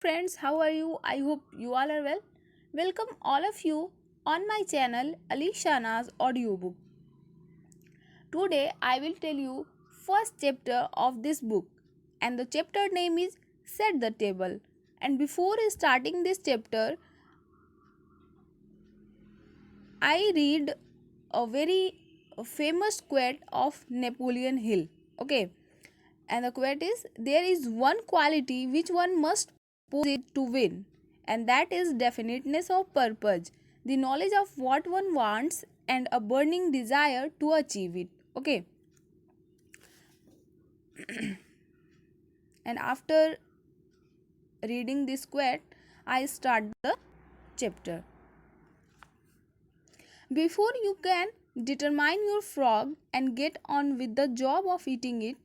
friends, how are you? I hope you all are well. Welcome all of you on my channel Ali Shana's audiobook. Today I will tell you first chapter of this book and the chapter name is Set the Table. And before starting this chapter, I read a very famous quote of Napoleon Hill. Okay, and the quote is there is one quality which one must possess to win, and that is definiteness of purpose, the knowledge of what one wants, and a burning desire to achieve it. Okay, and after reading this quote, I start the chapter. Before you can determine your frog and get on with the job of eating it,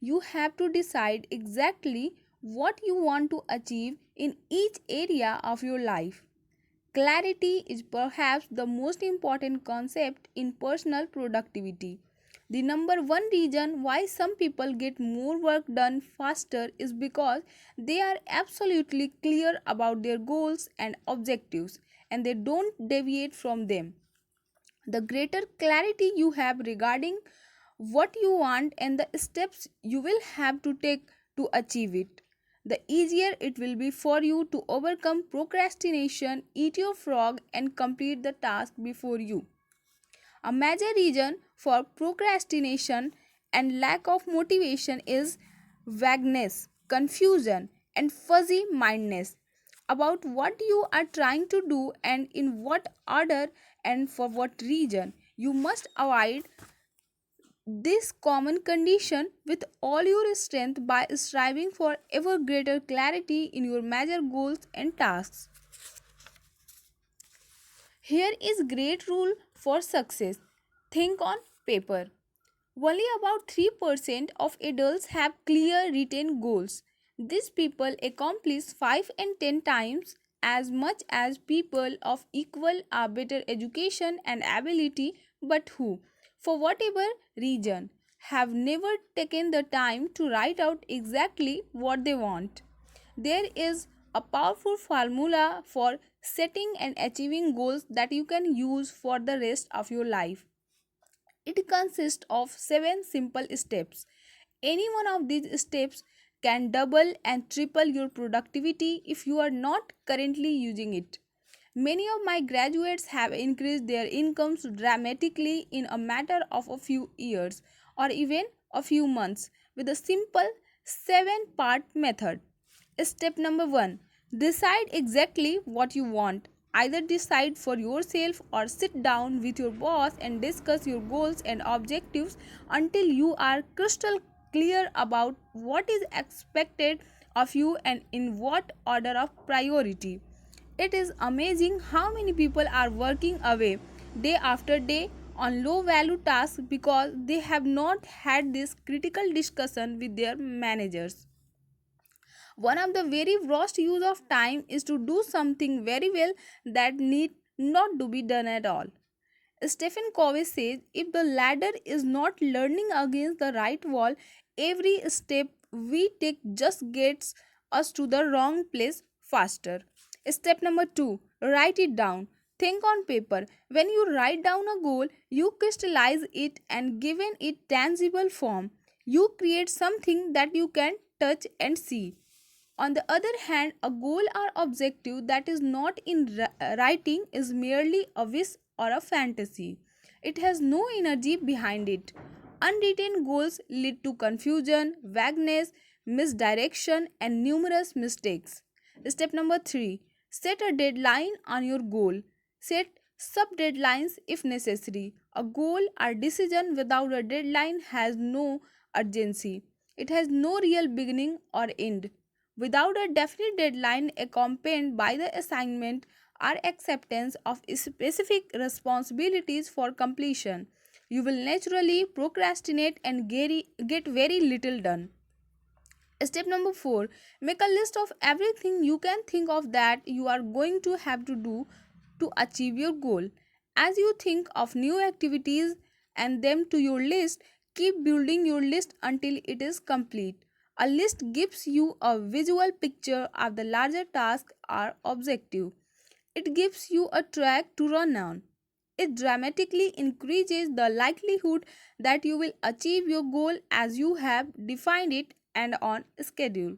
you have to decide exactly what you want to achieve in each area of your life. Clarity is perhaps the most important concept in personal productivity. The number one reason why some people get more work done faster is because they are absolutely clear about their goals and objectives and they don't deviate from them. The greater clarity you have regarding what you want and the steps you will have to take to achieve it, the easier it will be for you to overcome procrastination, eat your frog, and complete the task before you. A major reason for procrastination and lack of motivation is vagueness, confusion, and fuzzy mindedness about what you are trying to do and in what order and for what reason. You must avoid this common condition with all your strength by striving for ever greater clarity in your major goals and tasks. Here is great rule for success. Think on paper. Only about 3% of adults have clear written goals. These people accomplish 5 and 10 times as much as people of equal or better education and ability, but who, for whatever reason, have never taken the time to write out exactly what they want. There is a powerful formula for setting and achieving goals that you can use for the rest of your life. It consists of 7 simple steps. Any one of these steps can double and triple your productivity if you are not currently using it. Many of my graduates have increased their incomes dramatically in a matter of a few years or even a few months with a simple 7-part method. Step number 1, decide exactly what you want. Either decide for yourself or sit down with your boss and discuss your goals and objectives until you are crystal clear about what is expected of you and in what order of priority. It is amazing how many people are working away day after day on low value tasks because they have not had this critical discussion with their managers. One of the very worst use of time is to do something very well that need not to be done at all. Stephen Covey says if the ladder is not learning against the right wall, every step we take just gets us to the wrong place faster. Step number 2, write it down. Think on paper. When you write down a goal, you crystallize it and given it tangible form. You create something that you can touch and see. On the other hand, a goal or objective that is not in writing is merely a wish or a fantasy. It has no energy behind it. Unwritten goals lead to confusion, vagueness, misdirection, and numerous mistakes. Step number 3, set a deadline on your goal. Set sub deadlines if necessary. A goal or decision without a deadline has no urgency. It has no real beginning or end. Without a definite deadline accompanied by the assignment or acceptance of specific responsibilities for completion, you will naturally procrastinate and get very little done. Step number 4, make a list of everything you can think of that you are going to have to do to achieve your goal. As you think of new activities and them to your list, keep building your list until it is complete. A list gives you a visual picture of the larger task or objective. It gives you a track to run on. It dramatically increases the likelihood that you will achieve your goal as you have defined it and on schedule.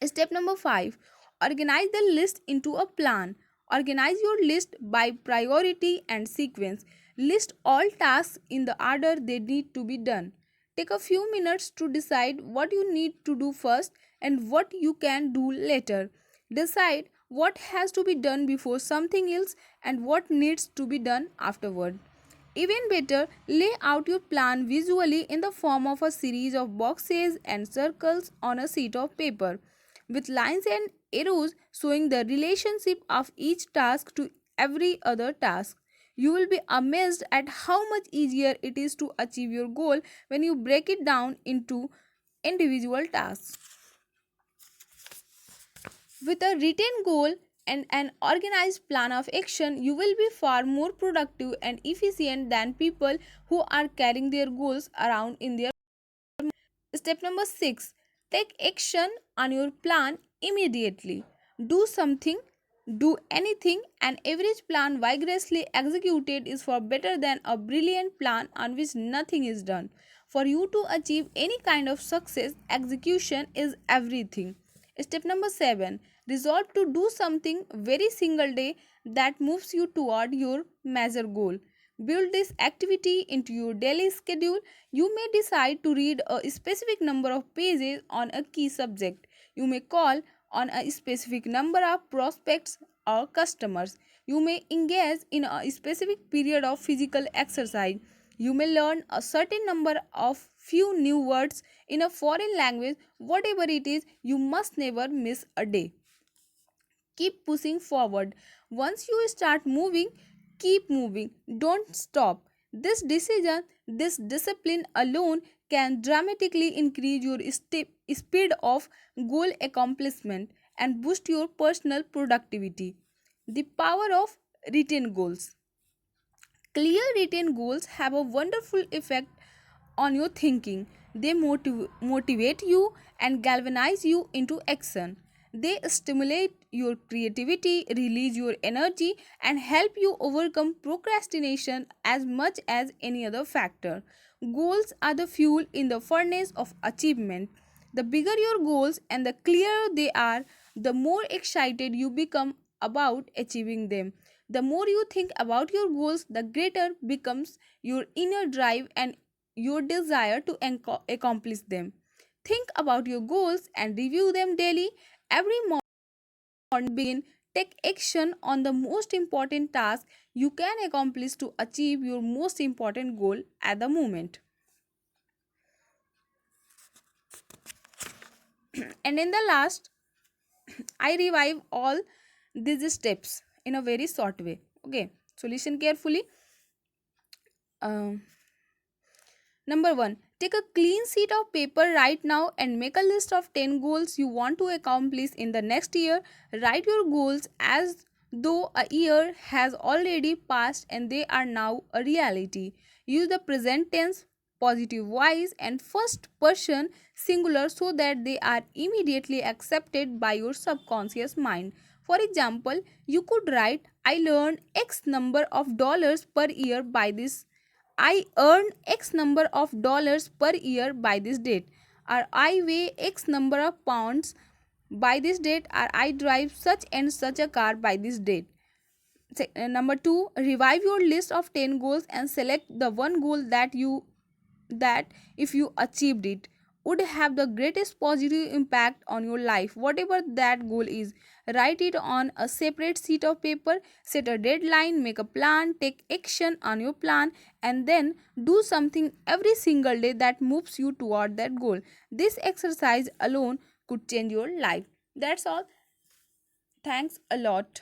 Step number 5, organize the list into a plan. Organize your list by priority and sequence. List all tasks in the order they need to be done. Take a few minutes to decide what you need to do first and what you can do later. Decide what has to be done before something else and what needs to be done afterward. Even better, lay out your plan visually in the form of a series of boxes and circles on a sheet of paper, with lines and arrows showing the relationship of each task to every other task. You will be amazed at how much easier it is to achieve your goal when you break it down into individual tasks. With a written goal and an organized plan of action, you will be far more productive and efficient than people who are carrying their goals around in their. Step number 6, take action on your plan immediately. Do something, do anything. An average plan vigorously executed is far better than a brilliant plan on which nothing is done. For you to achieve any kind of success, execution is everything. Step number 7, resolve to do something very single day that moves you toward your major goal. Build this activity into your daily schedule. You may decide to read a specific number of pages on a key subject. You may call on a specific number of prospects or customers. You may engage in a specific period of physical exercise. You may learn a certain number of few new words in a foreign language. Whatever it is, you must never miss a day. Keep pushing forward. Once you start moving, keep moving. Don't stop. This discipline alone can dramatically increase your speed of goal accomplishment and boost your personal productivity. The power of written goals. Clear written goals have a wonderful effect on your thinking. They motivate you and galvanize you into action. They stimulate your creativity, release your energy, and help you overcome procrastination as much as any other factor. Goals are the fuel in the furnace of achievement. The bigger your goals and the clearer they are, the more excited you become about achieving them. The more you think about your goals, the greater becomes your inner drive and your desire to accomplish them. Think about your goals and review them daily. Every morning, begin. Take action on the most important task you can accomplish to achieve your most important goal at the moment. And in the last, I revive all these steps in a very short way. Okay, so listen carefully. Um, Number 1, take a clean sheet of paper right now and make a list of 10 goals you want to accomplish in the next year. Write your goals as though a year has already passed and they are now a reality. Use the present tense, positive voice, and first person singular so that they are immediately accepted by your subconscious mind. For example, you could write, I learned X number of dollars per year by this. I earn X number of dollars per year by this date, or I weigh X number of pounds by this date, or I drive such and such a car by this date. Number 2, revive your list of 10 goals and select the one goal that if you achieved it would have the greatest positive impact on your life. Whatever that goal is, write it on a separate sheet of paper, set a deadline, make a plan, take action on your plan, and then do something every single day that moves you toward that goal. This exercise alone could change your life. That's all. Thanks a lot.